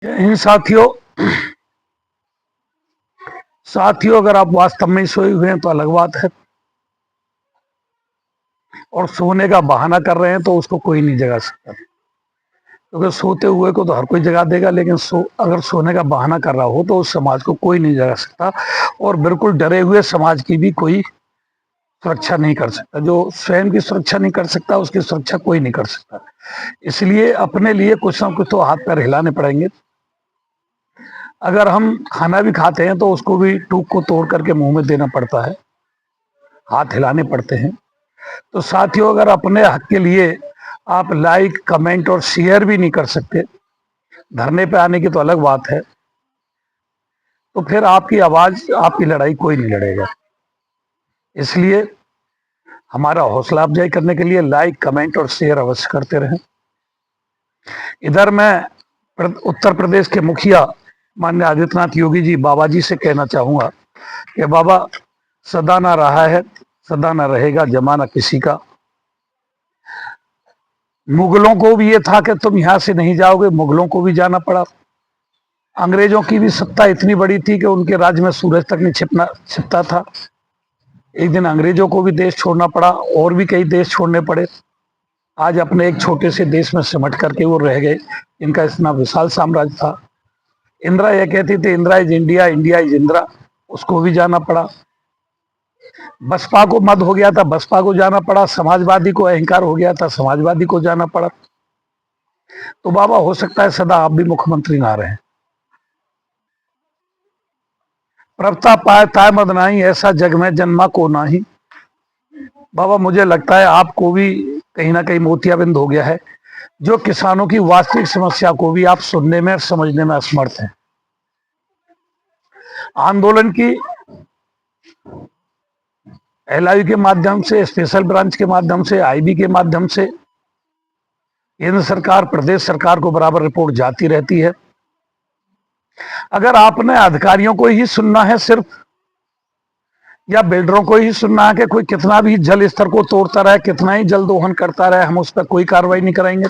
इन साथियों अगर आप वास्तव में सोए हुए हैं तो अलग बात है, और सोने का बहाना कर रहे हैं तो उसको कोई नहीं जगा सकता, क्योंकि सोते हुए को तो हर कोई जगा देगा, लेकिन अगर सोने का बहाना कर रहा हो तो उस समाज को कोई नहीं जगा सकता। और बिल्कुल डरे हुए समाज की भी कोई सुरक्षा नहीं कर सकता। जो स्वयं की सुरक्षा नहीं कर सकता उसकी सुरक्षा कोई नहीं कर सकता। इसलिए अपने लिए कुछ ना कुछ तो हाथ पैर हिलाने पड़ेंगे। अगर हम खाना भी खाते हैं तो उसको भी टूक को तोड़ करके मुंह में देना पड़ता है, हाथ हिलाने पड़ते हैं। तो साथियों, अगर अपने हक के लिए आप लाइक कमेंट और शेयर भी नहीं कर सकते, धरने पे आने की तो अलग बात है, तो फिर आपकी आवाज, आपकी लड़ाई कोई नहीं लड़ेगा। इसलिए हमारा हौसला अफजाई करने के लिए लाइक कमेंट और शेयर अवश्य करते रहें। इधर मैं उत्तर प्रदेश के मुखिया माननीय आदित्यनाथ योगी जी, बाबा जी से कहना चाहूंगा कि बाबा, सदा ना रहा है, सदा ना रहेगा जमाना किसी का। मुगलों को भी ये था कि तुम यहां से नहीं जाओगे, मुगलों को भी जाना पड़ा। अंग्रेजों की भी सत्ता इतनी बड़ी थी कि उनके राज्य में सूरज तक नहीं छिपता था। एक दिन अंग्रेजों को भी देश छोड़ना पड़ा, और भी कई देश छोड़ने पड़े। आज अपने एक छोटे से देश में सिमट करके वो रह गए, इनका इतना विशाल साम्राज्य था। इंदिरा यह कहती थी, Indira is India, India is Indira, उसको भी जाना पड़ा। बसपा को मद हो गया था, बसपा को जाना पड़ा। समाजवादी को अहंकार हो गया था, समाजवादी को जाना पड़ा। तो बाबा, हो सकता है सदा आप भी मुख्यमंत्री ना रहे। प्रभता पाए ताय मद नाही, ऐसा जग में जन्मा को नाही। बाबा, मुझे लगता है आपको भी कहीं ना कहीं मोतियाबिंद हो गया है, जो किसानों की वास्तविक समस्या को भी आप सुनने में, समझने में असमर्थ हैं। आंदोलन की एलआई के माध्यम से, स्पेशल ब्रांच के माध्यम से, आईबी के माध्यम से केंद्र सरकार, प्रदेश सरकार को बराबर रिपोर्ट जाती रहती है। अगर आपने अधिकारियों को ही सुनना है सिर्फ, या बिल्डरों को ही सुनना है कि कोई कितना भी जल स्तर को तोड़ता रहे, कितना ही जल दोहन करता रहे, हम उस पर कोई कार्रवाई नहीं करेंगे।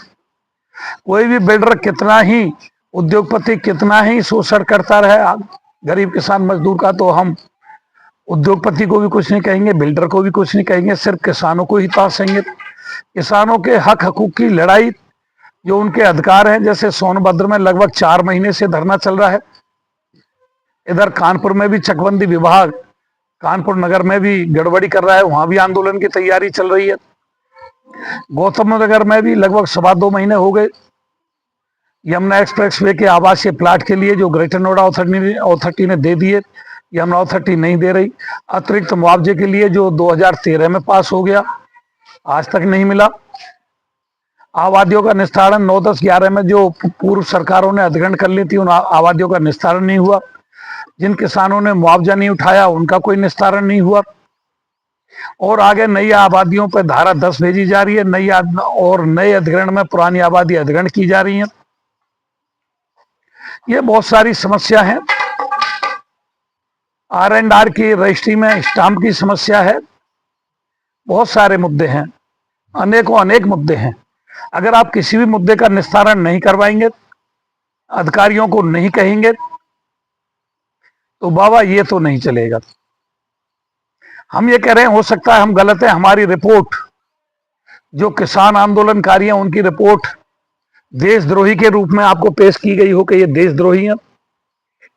कोई भी बिल्डर कितना ही, उद्योगपति कितना ही शोषण करता रहे गरीब किसान मजदूर का, तो हम उद्योगपति को भी कुछ नहीं कहेंगे, बिल्डर को भी कुछ नहीं कहेंगे, सिर्फ किसानों को ही तासेंगे। किसानों के हक हकूक की लड़ाई, जो उनके अधिकार हैं, जैसे सोनभद्र में लगभग 4 महीने से धरना चल रहा है। इधर कानपुर में भी चकबंदी विभाग, कानपुर नगर में भी गड़बड़ी कर रहा है, वहां भी आंदोलन की तैयारी चल रही है। गौतम नगर में भी लगभग 2.25 महीने हो गए। यमुना एक्सप्रेसवे के आवासीय प्लाट के लिए जो ग्रेटर नोएडा अथॉरिटी ने दे दिए, यमुना अथॉरिटी नहीं दे रही। अतिरिक्त मुआवजे के लिए जो 2013 में पास हो गया, आज तक नहीं मिला। आबादियों का निस्तारण 9, 10, 11 में जो पूर्व सरकारों ने अधिग्रहण कर ली थी, उन आबादियों का निस्तारण नहीं हुआ। जिन किसानों ने मुआवजा नहीं उठाया उनका कोई निस्तारण नहीं हुआ। और आगे नई आबादियों पर धारा 10 भेजी जा रही है, और नए अधिग्रहण में पुरानी आबादी अधिग्रहण की जा रही है। ये बहुत सारी समस्या है। R&R की रजिस्ट्री में स्टाम्प की समस्या है। बहुत सारे मुद्दे हैं, अनेकों अनेक मुद्दे हैं। अगर आप किसी भी मुद्दे का निस्तारण नहीं करवाएंगे, अधिकारियों को नहीं कहेंगे, तो बाबा ये तो नहीं चलेगा। हम ये कह रहे हैं, हो सकता है हम गलत है। हमारी रिपोर्ट, जो किसान आंदोलनकारी हैं उनकी रिपोर्ट देशद्रोही के रूप में आपको पेश की गई हो कि ये देशद्रोही हैं,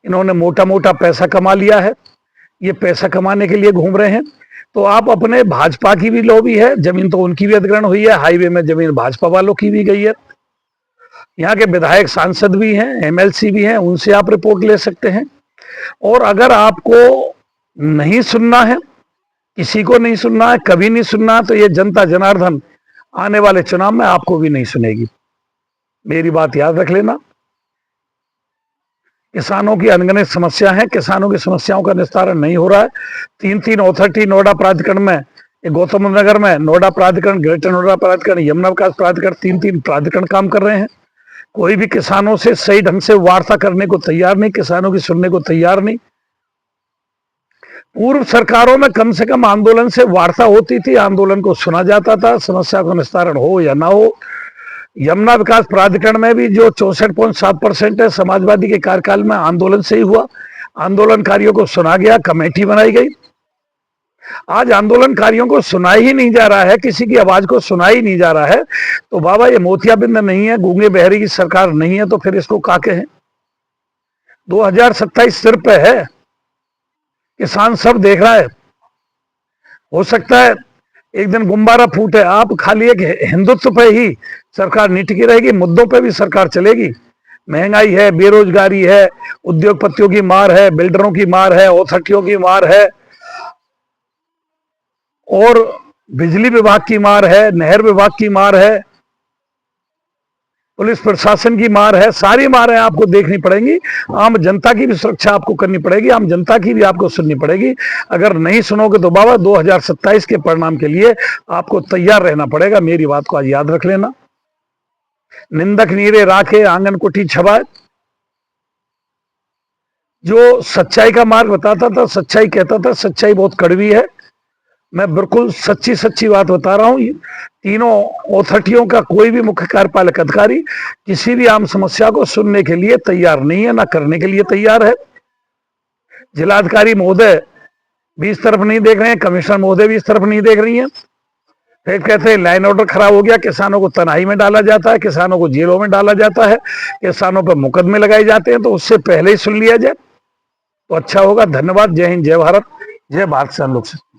इन्होंने मोटा मोटा पैसा कमा लिया है, ये पैसा कमाने के लिए घूम रहे हैं। तो आप अपने, भाजपा की भी लॉबी है, जमीन तो उनकी भी अधिग्रहण हुई है, हाईवे में जमीन भाजपा वालों की भी गई है, यहाँ के विधायक सांसद भी हैं, एमएलसी भी हैं, उनसे आप रिपोर्ट ले सकते हैं। और अगर आपको नहीं सुनना है, किसी को नहीं सुनना है, कभी नहीं सुनना है, तो ये जनता जनार्दन आने वाले चुनाव में आपको भी नहीं सुनेगी। मेरी बात याद रख लेना। किसानों की अनगिनत समस्या है, किसानों की समस्याओं का निस्तारण नहीं हो रहा है। 3 अथॉरिटी नोएडा प्राधिकरण में, गौतम नगर में नोएडा प्राधिकरण, ग्रेटर नोएडा प्राधिकरण, यमुना विकास प्राधिकरण, 3 प्राधिकरण काम कर रहे हैं। कोई भी किसानों से सही ढंग से वार्ता करने को तैयार नहीं, किसानों की सुनने को तैयार नहीं। पूर्व सरकारों में कम से कम आंदोलन से वार्ता होती थी, आंदोलन को सुना जाता था, समस्या का निस्तारण हो या ना हो। यमुना विकास प्राधिकरण में भी जो 64.7% है समाजवादी के कार्यकाल में आंदोलन से ही हुआ। आंदोलनकारियों को सुना गया, कमेटी बनाई गई। आज आंदोलनकारियों को सुना ही नहीं जा रहा है, किसी की आवाज को सुना ही नहीं जा रहा है। तो बाबा ये मोतियाबिंद नहीं है, गूंगे बहरे की सरकार नहीं है, तो फिर इसको का कहें। 2027 सिर पे है, किसान सब देख रहा है। हो सकता है एक दिन गुब्बारा फूटे, आप खाली एक हिंदुत्व पे ही सरकार नहीं टिकी रहेगी, मुद्दों पे भी सरकार चलेगी। महंगाई है, बेरोजगारी है, उद्योगपतियों की मार है, बिल्डरों की मार है, अथॉरिटियों की मार है, और बिजली विभाग की मार है, नहर विभाग की मार है, पुलिस प्रशासन की मार है। सारी मारें आपको देखनी पड़ेंगी। आम जनता की भी सुरक्षा आपको करनी पड़ेगी, आम जनता की भी आपको सुननी पड़ेगी। अगर नहीं सुनोगे तो बाबा 2027 के परिणाम के लिए आपको तैयार रहना पड़ेगा। मेरी बात को आज याद रख लेना। निंदक नीरे राखे आंगन कुठी छबाए। जो सच्चाई का मार्ग बताता था, सच्चाई कहता था, सच्चाई बहुत कड़वी है। मैं बिल्कुल सच्ची सच्ची बात बता रहा हूं। तीनों अथॉरिटियों का कोई भी मुख्य कार्यपालक अधिकारी किसी भी आम समस्या को सुनने के लिए तैयार नहीं है, ना करने के लिए तैयार है। जिलाधिकारी महोदय भी इस तरफ नहीं देख रहे हैं, कमिश्नर महोदय भी इस तरफ नहीं देख रही हैं। फिर कहते हैं लाइन ऑर्डर खराब हो गया, किसानों को तनाई में डाला जाता है, किसानों को जेलों में डाला जाता है, किसानों पर मुकदमे लगाए जाते हैं। तो उससे पहले ही सुन लिया जाए तो अच्छा होगा। धन्यवाद। जय हिंद, जय भारत, जय भारत से हम लोग से।